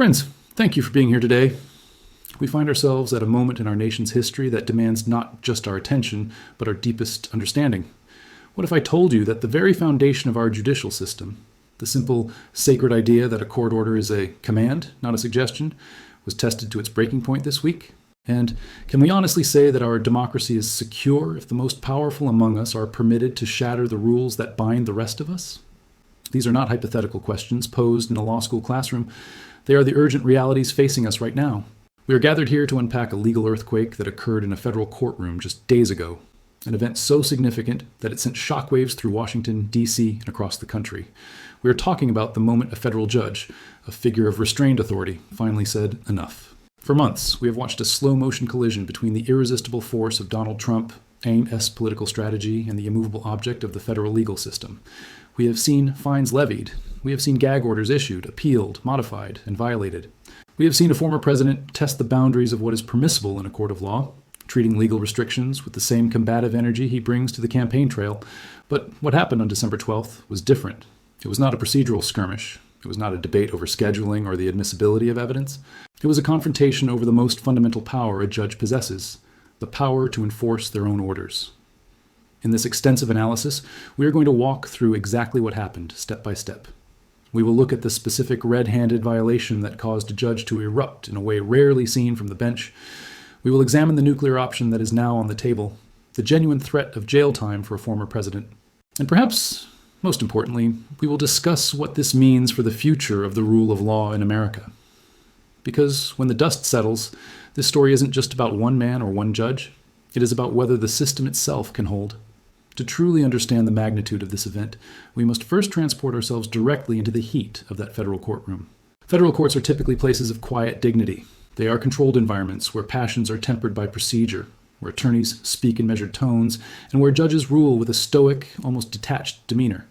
Friends, thank you for being here today. We find ourselves at a moment in our nation's history that demands not just our attention, but our deepest understanding. What if I told you that the very foundation of our judicial system, the simple, sacred idea that a court order is a command, not a suggestion, was tested to its breaking point this week? And can we honestly say that our democracy is secure if the most powerful among us are permitted to shatter the rules that bind the rest of us? These are not hypothetical questions posed in a law school classroom. They are the urgent realities facing us right now. We are gathered here to unpack a legal earthquake that occurred in a federal courtroom just days ago, an event so significant that it sent shockwaves through Washington, D.C., and across the country. We are talking about the moment a federal judge, a figure of restrained authority, finally said enough. For months, we have watched a slow-motion collision between the irresistible force of Donald Trump, AIM-S political strategy, and the immovable object of the federal legal system. We have seen fines levied. We have seen gag orders issued, appealed, modified, and violated. We have seen a former president test the boundaries of what is permissible in a court of law, treating legal restrictions with the same combative energy he brings to the campaign trail. But what happened on December 12th was different. It was not a procedural skirmish. It was not a debate over scheduling or the admissibility of evidence. It was a confrontation over the most fundamental power a judge possesses, the power to enforce their own orders. In this extensive analysis, we are going to walk through exactly what happened, step by step. We will look at the specific red-handed violation that caused a judge to erupt in a way rarely seen from the bench. We will examine the nuclear option that is now on the table, the genuine threat of jail time for a former president. And perhaps, most importantly, we will discuss what this means for the future of the rule of law in America. Because when the dust settles, this story isn't just about one man or one judge. It is about whether the system itself can hold. To truly understand the magnitude of this event, we must first transport ourselves directly into the heat of that federal courtroom. Federal courts are typically places of quiet dignity. They are controlled environments where passions are tempered by procedure, where attorneys speak in measured tones, and where judges rule with a stoic, almost detached demeanor.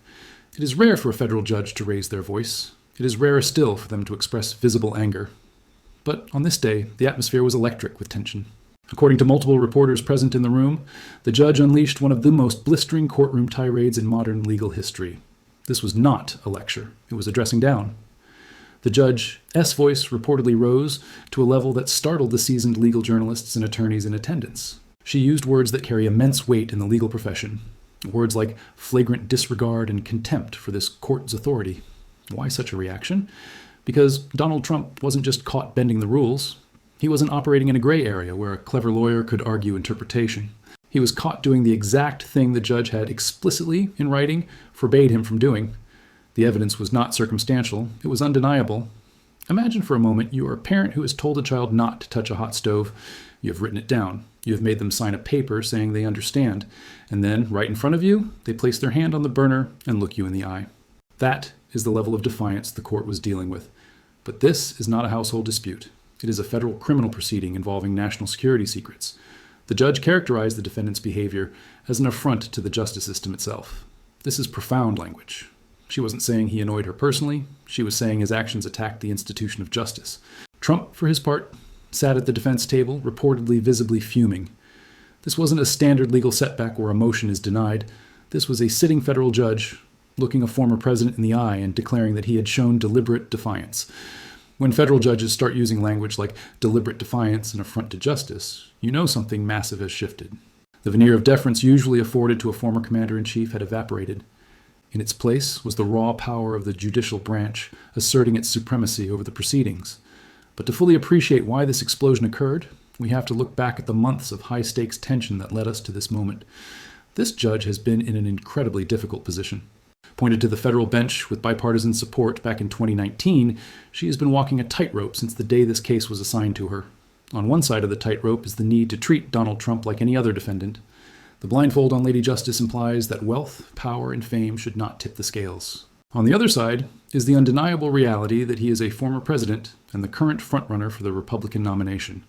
It is rare for a federal judge to raise their voice. It is rarer still for them to express visible anger. But on this day, the atmosphere was electric with tension. According to multiple reporters present in the room, the judge unleashed one of the most blistering courtroom tirades in modern legal history. This was not a lecture. It was a dressing down. The judge's voice reportedly rose to a level that startled the seasoned legal journalists and attorneys in attendance. She used words that carry immense weight in the legal profession. Words like flagrant disregard and contempt for this court's authority. Why such a reaction? Because Donald Trump wasn't just caught bending the rules. He wasn't operating in a gray area where a clever lawyer could argue interpretation. He was caught doing the exact thing the judge had explicitly, in writing, forbade him from doing. The evidence was not circumstantial. It was undeniable. Imagine for a moment you are a parent who has told a child not to touch a hot stove. You have written it down. You have made them sign a paper saying they understand. And then, right in front of you, they place their hand on the burner and look you in the eye. That is the level of defiance the court was dealing with. But this is not a household dispute. It is a federal criminal proceeding involving national security secrets. The judge characterized the defendant's behavior as an affront to the justice system itself. This is profound language. She wasn't saying he annoyed her personally. She was saying his actions attacked the institution of justice. Trump, for his part, sat at the defense table, reportedly visibly fuming. This wasn't a standard legal setback where a motion is denied. This was a sitting federal judge looking a former president in the eye and declaring that he had shown deliberate defiance. When federal judges start using language like deliberate defiance and affront to justice, you know something massive has shifted. The veneer of deference usually afforded to a former commander-in-chief had evaporated. In its place was the raw power of the judicial branch asserting its supremacy over the proceedings. But to fully appreciate why this explosion occurred, we have to look back at the months of high-stakes tension that led us to this moment. This judge has been in an incredibly difficult position. Pointed to the federal bench with bipartisan support back in 2019, she has been walking a tightrope since the day this case was assigned to her. On one side of the tightrope is the need to treat Donald Trump like any other defendant. The blindfold on Lady Justice implies that wealth, power, and fame should not tip the scales. On the other side is the undeniable reality that he is a former president and the current frontrunner for the Republican nomination.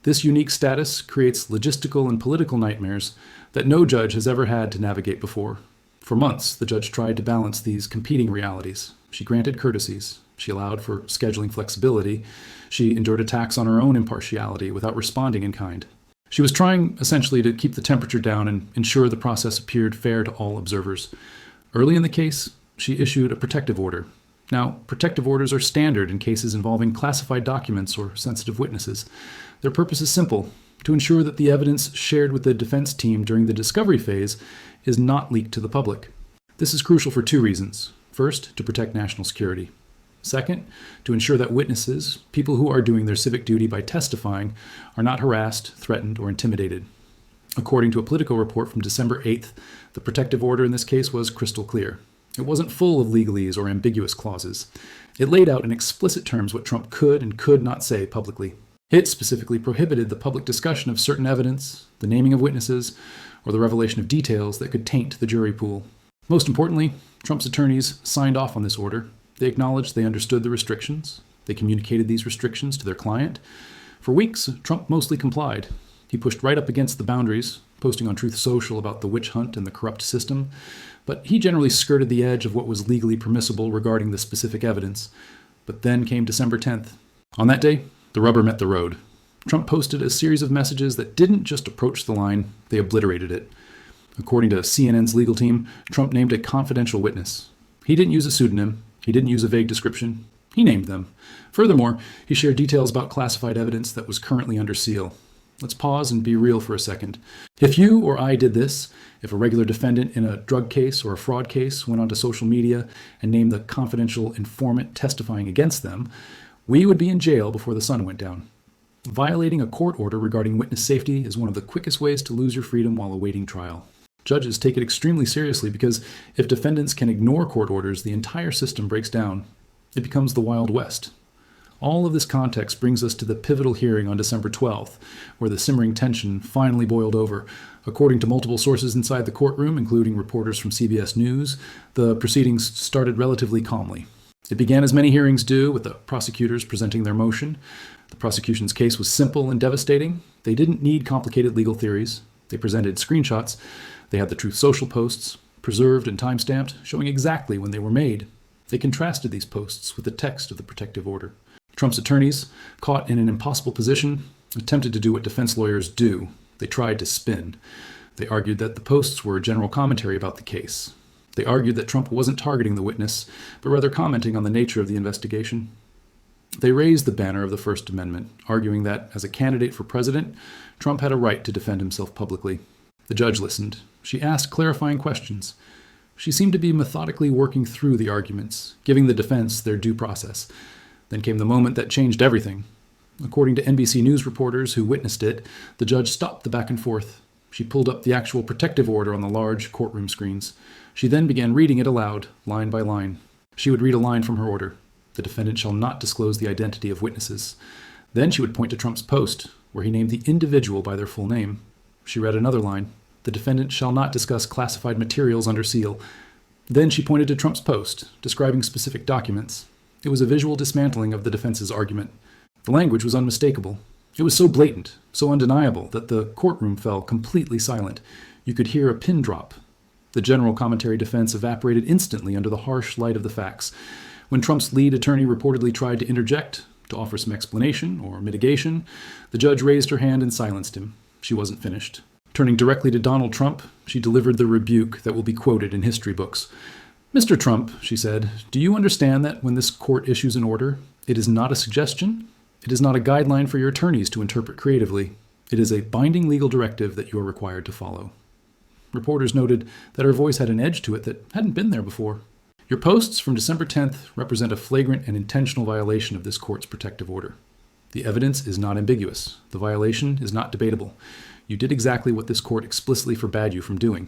This unique status creates logistical and political nightmares that no judge has ever had to navigate before. For months, the judge tried to balance these competing realities. She granted courtesies. She allowed for scheduling flexibility. She endured attacks on her own impartiality without responding in kind. She was trying, essentially, to keep the temperature down and ensure the process appeared fair to all observers. Early in the case, she issued a protective order, Now, protective orders are standard in cases involving classified documents or sensitive witnesses. Their purpose is simple: to ensure that the evidence shared with the defense team during the discovery phase is not leaked to the public. This is crucial for two reasons. First, to protect national security. Second, to ensure that witnesses, people who are doing their civic duty by testifying, are not harassed, threatened, or intimidated. According to a Politico report from December 8th, the protective order in this case was crystal clear. It wasn't full of legalese or ambiguous clauses. It laid out in explicit terms what Trump could and could not say publicly. It specifically prohibited the public discussion of certain evidence, the naming of witnesses, or the revelation of details that could taint the jury pool. Most importantly, Trump's attorneys signed off on this order. They acknowledged they understood the restrictions. They communicated these restrictions to their client. For weeks, Trump mostly complied. He pushed right up against the boundaries, posting on Truth Social about the witch hunt and the corrupt system, but he generally skirted the edge of what was legally permissible regarding the specific evidence. But then came December 10th. On that day, the rubber met the road. Trump posted a series of messages that didn't just approach the line, they obliterated it. According to CNN's legal team, Trump named a confidential witness. He didn't use a pseudonym. He didn't use a vague description. He named them. Furthermore, he shared details about classified evidence that was currently under seal. Let's pause and be real for a second. If you or I did this, if a regular defendant in a drug case or a fraud case went onto social media and named the confidential informant testifying against them, we would be in jail before the sun went down. Violating a court order regarding witness safety is one of the quickest ways to lose your freedom while awaiting trial. Judges take it extremely seriously because if defendants can ignore court orders, the entire system breaks down. It becomes the Wild West. All of this context brings us to the pivotal hearing on December 12th, where the simmering tension finally boiled over. According to multiple sources inside the courtroom, including reporters from CBS News, the proceedings started relatively calmly. It began as many hearings do, with the prosecutors presenting their motion. The prosecution's case was simple and devastating. They didn't need complicated legal theories. They presented screenshots. They had the Truth Social posts, preserved and time-stamped, showing exactly when they were made. They contrasted these posts with the text of the protective order. Trump's attorneys, caught in an impossible position, attempted to do what defense lawyers do. They tried to spin. They argued that the posts were a general commentary about the case. They argued that Trump wasn't targeting the witness, but rather commenting on the nature of the investigation. They raised the banner of the First Amendment, arguing that, as a candidate for president, Trump had a right to defend himself publicly. The judge listened. She asked clarifying questions. She seemed to be methodically working through the arguments, giving the defense their due process. Then came the moment that changed everything. According to NBC News reporters who witnessed it, the judge stopped the back and forth. She pulled up the actual protective order on the large courtroom screens. She then began reading it aloud, line by line. She would read a line from her order. The defendant shall not disclose the identity of witnesses. Then she would point to Trump's post, where he named the individual by their full name. She read another line. The defendant shall not discuss classified materials under seal. Then she pointed to Trump's post, describing specific documents. It was a visual dismantling of the defense's argument. The language was unmistakable. It was so blatant, so undeniable, that the courtroom fell completely silent. You could hear a pin drop. The general commentary defense evaporated instantly under the harsh light of the facts. When Trump's lead attorney reportedly tried to interject, to offer some explanation or mitigation, the judge raised her hand and silenced him. She wasn't finished. Turning directly to Donald Trump, she delivered the rebuke that will be quoted in history books. "Mr. Trump," she said, "do you understand that when this court issues an order, it is not a suggestion? It is not a guideline for your attorneys to interpret creatively. It is a binding legal directive that you are required to follow." Reporters noted that her voice had an edge to it that hadn't been there before. Your posts from December 10th represent a flagrant and intentional violation of this court's protective order. The evidence is not ambiguous. The violation is not debatable. You did exactly what this court explicitly forbade you from doing.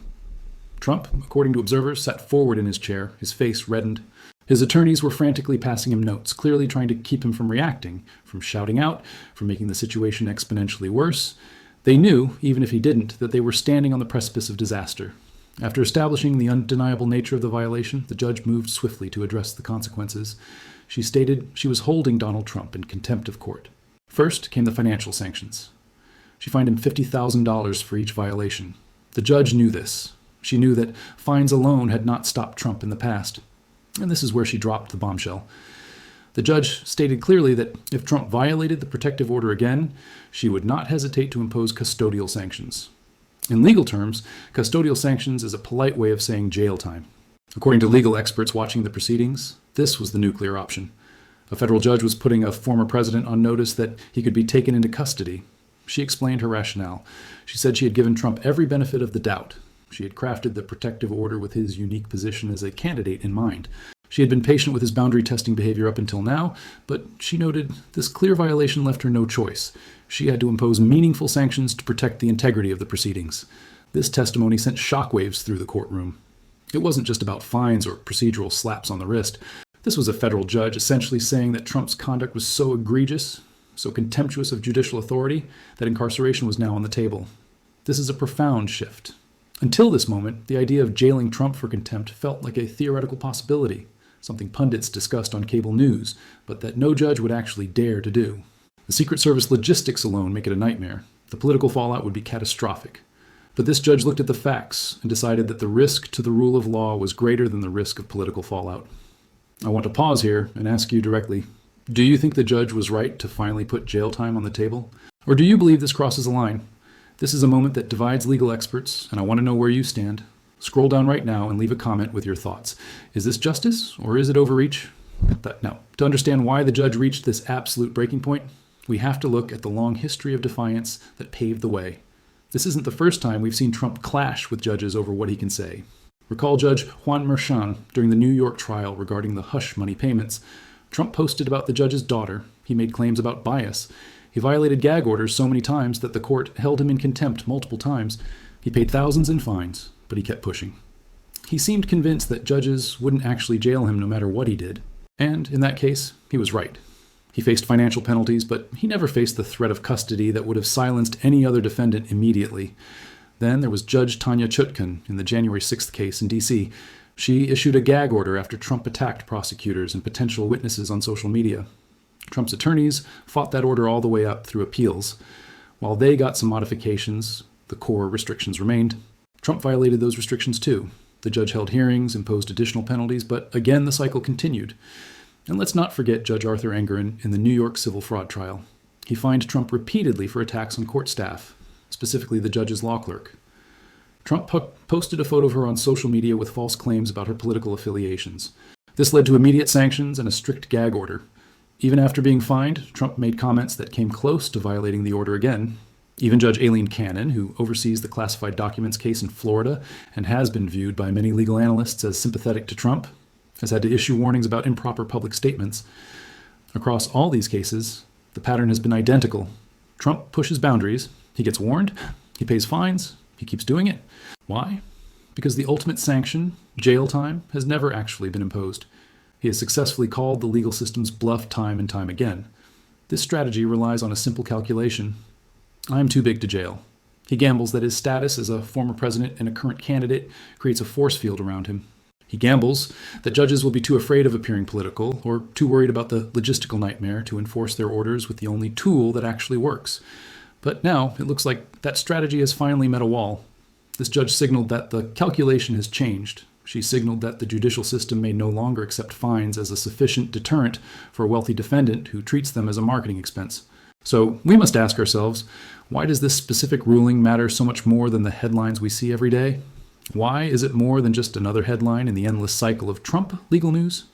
Trump, according to observers, sat forward in his chair, his face reddened. His attorneys were frantically passing him notes, clearly trying to keep him from reacting, from shouting out, from making the situation exponentially worse. They knew, even if he didn't, that they were standing on the precipice of disaster. After establishing the undeniable nature of the violation, the judge moved swiftly to address the consequences. She stated she was holding Donald Trump in contempt of court. First came the financial sanctions. She fined him $50,000 for each violation. The judge knew this. She knew that fines alone had not stopped Trump in the past. And this is where she dropped the bombshell. The judge stated clearly that if Trump violated the protective order again, she would not hesitate to impose custodial sanctions. In legal terms, custodial sanctions is a polite way of saying jail time. According to legal experts watching the proceedings, this was the nuclear option. A federal judge was putting a former president on notice that he could be taken into custody. She explained her rationale. She said she had given Trump every benefit of the doubt. She had crafted the protective order with his unique position as a candidate in mind. She had been patient with his boundary-testing behavior up until now, but she noted this clear violation left her no choice. She had to impose meaningful sanctions to protect the integrity of the proceedings. This testimony sent shockwaves through the courtroom. It wasn't just about fines or procedural slaps on the wrist. This was a federal judge essentially saying that Trump's conduct was so egregious, so contemptuous of judicial authority, that incarceration was now on the table. This is a profound shift. Until this moment, the idea of jailing Trump for contempt felt like a theoretical possibility, something pundits discussed on cable news, but that no judge would actually dare to do. The Secret Service logistics alone make it a nightmare. The political fallout would be catastrophic. But this judge looked at the facts and decided that the risk to the rule of law was greater than the risk of political fallout. I want to pause here and ask you directly, do you think the judge was right to finally put jail time on the table? Or do you believe this crosses a line? This is a moment that divides legal experts, and I want to know where you stand. Scroll down right now and leave a comment with your thoughts. Is this justice, or is it overreach? Now, to understand why the judge reached this absolute breaking point, we have to look at the long history of defiance that paved the way. This isn't the first time we've seen Trump clash with judges over what he can say. Recall Judge Juan Merchan during the New York trial regarding the hush money payments. Trump posted about the judge's daughter. He made claims about bias. He violated gag orders so many times that the court held him in contempt multiple times. He paid thousands in fines, but he kept pushing. He seemed convinced that judges wouldn't actually jail him no matter what he did. And in that case, he was right. He faced financial penalties, but he never faced the threat of custody that would have silenced any other defendant immediately. Then there was Judge Tanya Chutkan in the January 6th case in D.C. She issued a gag order after Trump attacked prosecutors and potential witnesses on social media. Trump's attorneys fought that order all the way up through appeals. While they got some modifications, the core restrictions remained. Trump violated those restrictions too. The judge held hearings, imposed additional penalties, but again the cycle continued. And let's not forget Judge Arthur Engoron in the New York civil fraud trial. He fined Trump repeatedly for attacks on court staff, specifically the judge's law clerk. Trump posted a photo of her on social media with false claims about her political affiliations. This led to immediate sanctions and a strict gag order. Even after being fined, Trump made comments that came close to violating the order again. Even Judge Aileen Cannon, who oversees the classified documents case in Florida and has been viewed by many legal analysts as sympathetic to Trump, has had to issue warnings about improper public statements. Across all these cases, the pattern has been identical. Trump pushes boundaries, he gets warned, he pays fines, he keeps doing it. Why? Because the ultimate sanction, jail time, has never actually been imposed. He has successfully called the legal system's bluff time and time again. This strategy relies on a simple calculation. I am too big to jail. He gambles that his status as a former president and a current candidate creates a force field around him. He gambles that judges will be too afraid of appearing political or too worried about the logistical nightmare to enforce their orders with the only tool that actually works. But now it looks like that strategy has finally met a wall. This judge signaled that the calculation has changed. She signaled that the judicial system may no longer accept fines as a sufficient deterrent for a wealthy defendant who treats them as a marketing expense. So we must ask ourselves, why does this specific ruling matter so much more than the headlines we see every day? Why is it more than just another headline in the endless cycle of Trump legal news?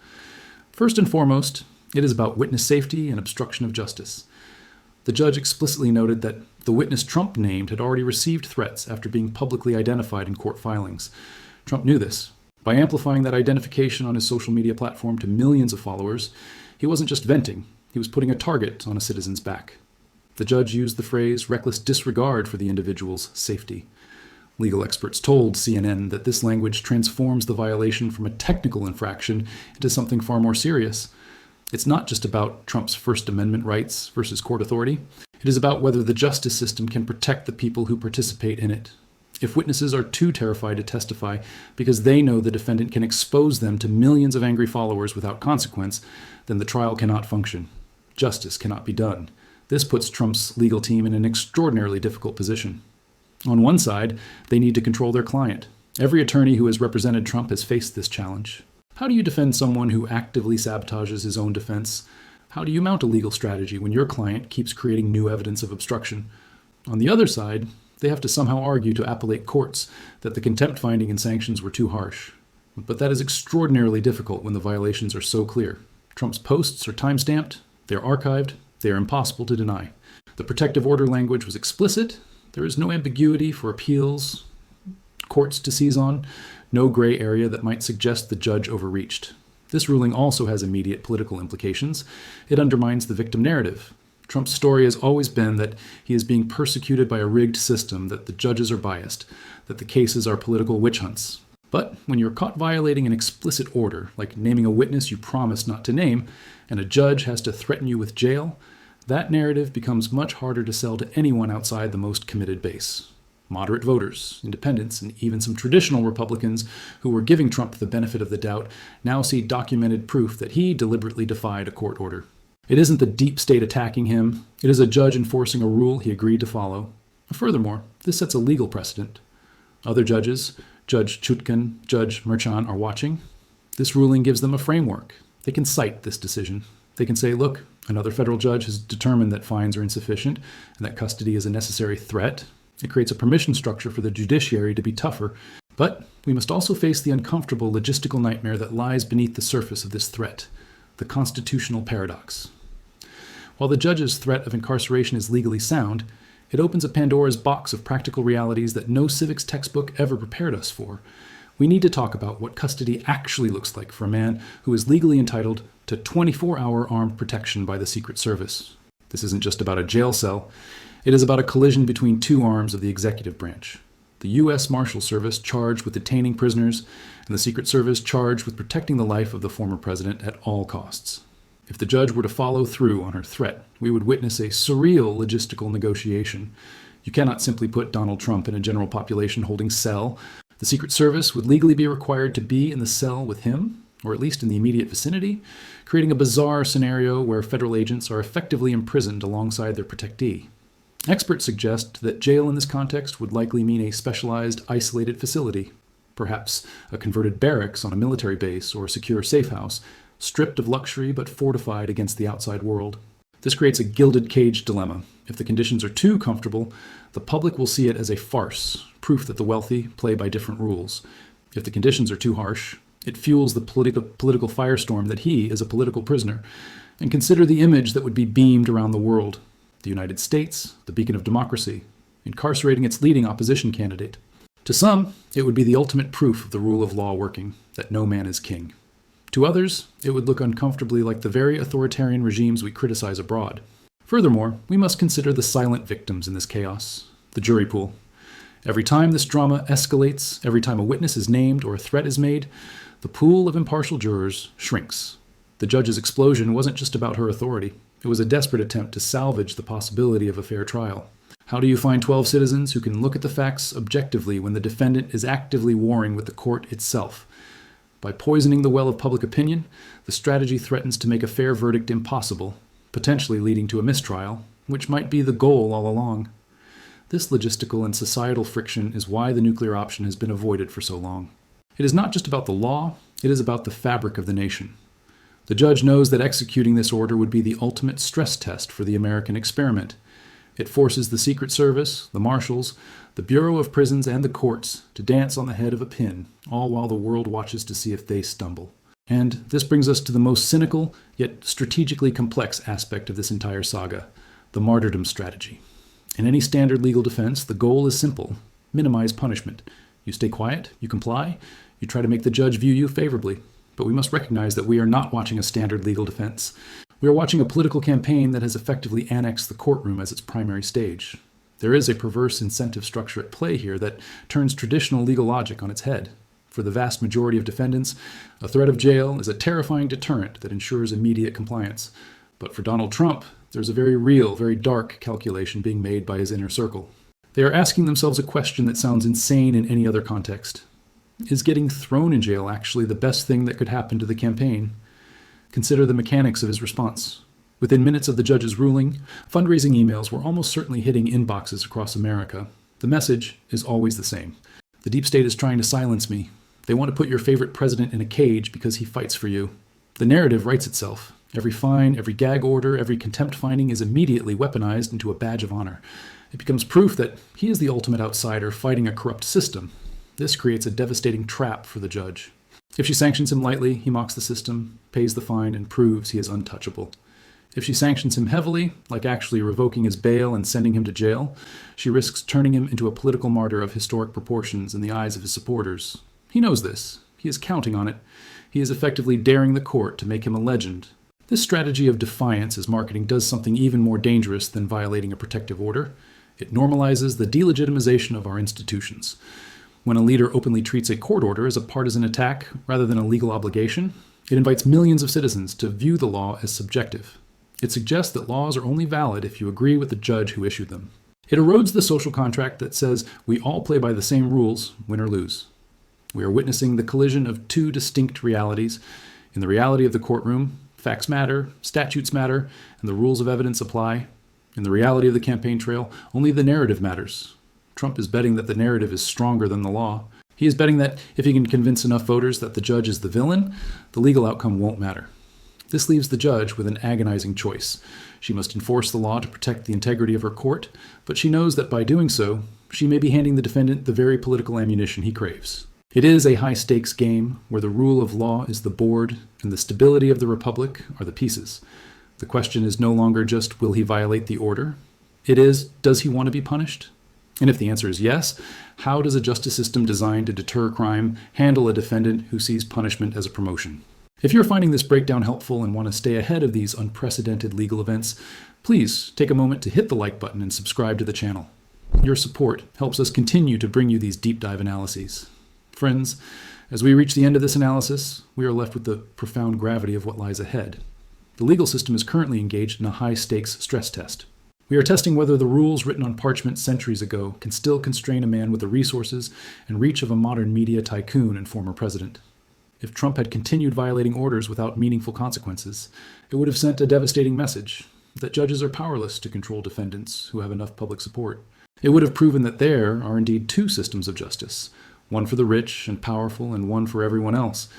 First and foremost, it is about witness safety and obstruction of justice. The judge explicitly noted that the witness Trump named had already received threats after being publicly identified in court filings. Trump knew this. By amplifying that identification on his social media platform to millions of followers, he wasn't just venting, he was putting a target on a citizen's back. The judge used the phrase reckless disregard for the individual's safety. Legal experts told CNN that this language transforms the violation from a technical infraction into something far more serious. It's not just about Trump's First Amendment rights versus court authority. It is about whether the justice system can protect the people who participate in it. If witnesses are too terrified to testify because they know the defendant can expose them to millions of angry followers without consequence, then the trial cannot function. Justice cannot be done. This puts Trump's legal team in an extraordinarily difficult position. On one side, they need to control their client. Every attorney who has represented Trump has faced this challenge. How do you defend someone who actively sabotages his own defense? How do you mount a legal strategy when your client keeps creating new evidence of obstruction? On the other side, they have to somehow argue to appellate courts that the contempt finding and sanctions were too harsh. But that is extraordinarily difficult when the violations are so clear. Trump's posts are time-stamped, they are archived, they are impossible to deny. The protective order language was explicit, there is no ambiguity for appeals, courts to seize on, no gray area that might suggest the judge overreached. This ruling also has immediate political implications. It undermines the victim narrative. Trump's story has always been that he is being persecuted by a rigged system, that the judges are biased, that the cases are political witch hunts. But when you're caught violating an explicit order, like naming a witness you promised not to name, and a judge has to threaten you with jail, that narrative becomes much harder to sell to anyone outside the most committed base. Moderate voters, independents, and even some traditional Republicans who were giving Trump the benefit of the doubt now see documented proof that he deliberately defied a court order. It isn't the deep state attacking him, it is a judge enforcing a rule he agreed to follow. Furthermore, this sets a legal precedent. Other judges, Judge Chutkan, Judge Merchan, are watching. This ruling gives them a framework. They can cite this decision. They can say, look, another federal judge has determined that fines are insufficient and that custody is a necessary threat. It creates a permission structure for the judiciary to be tougher. But we must also face the uncomfortable logistical nightmare that lies beneath the surface of this threat, the constitutional paradox. While the judge's threat of incarceration is legally sound, it opens a Pandora's box of practical realities that no civics textbook ever prepared us for. We need to talk about what custody actually looks like for a man who is legally entitled to 24-hour armed protection by the Secret Service. This isn't just about a jail cell. It is about a collision between two arms of the executive branch. The U.S. Marshal Service charged with detaining prisoners, and the Secret Service charged with protecting the life of the former president at all costs. If the judge were to follow through on her threat, we would witness a surreal logistical negotiation. You cannot simply put Donald Trump in a general population holding cell. The Secret Service would legally be required to be in the cell with him, or at least in the immediate vicinity, creating a bizarre scenario where federal agents are effectively imprisoned alongside their protectee. Experts suggest that jail in this context would likely mean a specialized, isolated facility, perhaps a converted barracks on a military base or a secure safe house, stripped of luxury but fortified against the outside world. This creates a gilded cage dilemma. If the conditions are too comfortable, the public will see it as a farce, proof that the wealthy play by different rules. If the conditions are too harsh, it fuels the political firestorm that he is a political prisoner. And consider the image that would be beamed around the world. The United States, the beacon of democracy, incarcerating its leading opposition candidate. To some, it would be the ultimate proof of the rule of law working, that no man is king. To others, it would look uncomfortably like the very authoritarian regimes we criticize abroad. Furthermore, we must consider the silent victims in this chaos, the jury pool. Every time this drama escalates, every time a witness is named or a threat is made, the pool of impartial jurors shrinks. The judge's explosion wasn't just about her authority. It was a desperate attempt to salvage the possibility of a fair trial. How do you find 12 citizens who can look at the facts objectively when the defendant is actively warring with the court itself? By poisoning the well of public opinion, the strategy threatens to make a fair verdict impossible, potentially leading to a mistrial, which might be the goal all along. This logistical and societal friction is why the nuclear option has been avoided for so long. It is not just about the law, it is about the fabric of the nation. The judge knows that executing this order would be the ultimate stress test for the American experiment. It forces the Secret Service, the Marshals, the Bureau of Prisons, and the courts to dance on the head of a pin, all while the world watches to see if they stumble. And this brings us to the most cynical, yet strategically complex aspect of this entire saga, the martyrdom strategy. In any standard legal defense, the goal is simple: minimize punishment. You stay quiet, you comply, you try to make the judge view you favorably. But we must recognize that we are not watching a standard legal defense. We are watching a political campaign that has effectively annexed the courtroom as its primary stage. There is a perverse incentive structure at play here that turns traditional legal logic on its head. For the vast majority of defendants, a threat of jail is a terrifying deterrent that ensures immediate compliance. But for Donald Trump, there's a very real, very dark calculation being made by his inner circle. They are asking themselves a question that sounds insane in any other context. Is getting thrown in jail actually the best thing that could happen to the campaign? Consider the mechanics of his response. Within minutes of the judge's ruling, fundraising emails were almost certainly hitting inboxes across America. The message is always the same. The deep state is trying to silence me. They want to put your favorite president in a cage because he fights for you. The narrative writes itself. Every fine, every gag order, every contempt finding is immediately weaponized into a badge of honor. It becomes proof that he is the ultimate outsider fighting a corrupt system. This creates a devastating trap for the judge. If she sanctions him lightly, he mocks the system, pays the fine, and proves he is untouchable. If she sanctions him heavily, like actually revoking his bail and sending him to jail, she risks turning him into a political martyr of historic proportions in the eyes of his supporters. He knows this. He is counting on it. He is effectively daring the court to make him a legend. This strategy of defiance as marketing does something even more dangerous than violating a protective order. It normalizes the delegitimization of our institutions. When a leader openly treats a court order as a partisan attack rather than a legal obligation, it invites millions of citizens to view the law as subjective. It suggests that laws are only valid if you agree with the judge who issued them. It erodes the social contract that says we all play by the same rules, win or lose. We are witnessing the collision of two distinct realities. In the reality of the courtroom, facts matter, statutes matter, and the rules of evidence apply. In the reality of the campaign trail, only the narrative matters. Trump is betting that the narrative is stronger than the law. He is betting that if he can convince enough voters that the judge is the villain, the legal outcome won't matter. This leaves the judge with an agonizing choice. She must enforce the law to protect the integrity of her court, but she knows that by doing so, she may be handing the defendant the very political ammunition he craves. It is a high-stakes game where the rule of law is the board and the stability of the republic are the pieces. The question is no longer just, will he violate the order? It is, does he want to be punished? And if the answer is yes, how does a justice system designed to deter crime handle a defendant who sees punishment as a promotion? If you're finding this breakdown helpful and want to stay ahead of these unprecedented legal events, please take a moment to hit the like button and subscribe to the channel. Your support helps us continue to bring you these deep dive analyses. Friends, as we reach the end of this analysis, we are left with the profound gravity of what lies ahead. The legal system is currently engaged in a high-stakes stress test. We are testing whether the rules written on parchment centuries ago can still constrain a man with the resources and reach of a modern media tycoon and former president. If Trump had continued violating orders without meaningful consequences, it would have sent a devastating message that judges are powerless to control defendants who have enough public support. It would have proven that there are indeed two systems of justice, one for the rich and powerful and one for everyone else.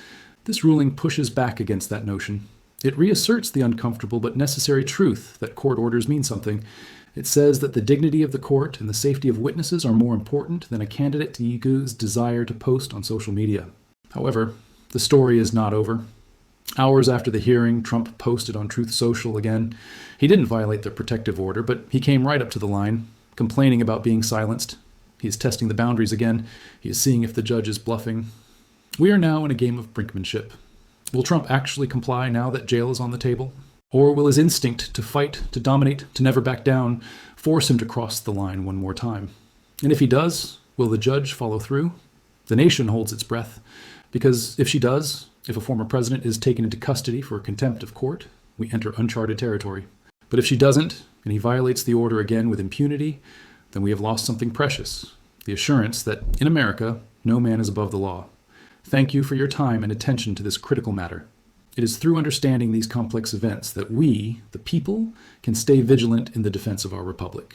This ruling pushes back against that notion. It reasserts the uncomfortable but necessary truth that court orders mean something. It says that the dignity of the court and the safety of witnesses are more important than a candidate's desire to post on social media. However, the story is not over. Hours after the hearing, Trump posted on Truth Social again. He didn't violate the protective order, but he came right up to the line, complaining about being silenced. He is testing the boundaries again. He is seeing if the judge is bluffing. We are now in a game of brinkmanship. Will Trump actually comply now that jail is on the table? Or will his instinct to fight, to dominate, to never back down, force him to cross the line one more time? And if he does, will the judge follow through? The nation holds its breath, because if she does, if a former president is taken into custody for contempt of court, we enter uncharted territory. But if she doesn't, and he violates the order again with impunity, then we have lost something precious, the assurance that in America, no man is above the law. Thank you for your time and attention to this critical matter. It is through understanding these complex events that we, the people, can stay vigilant in the defense of our republic.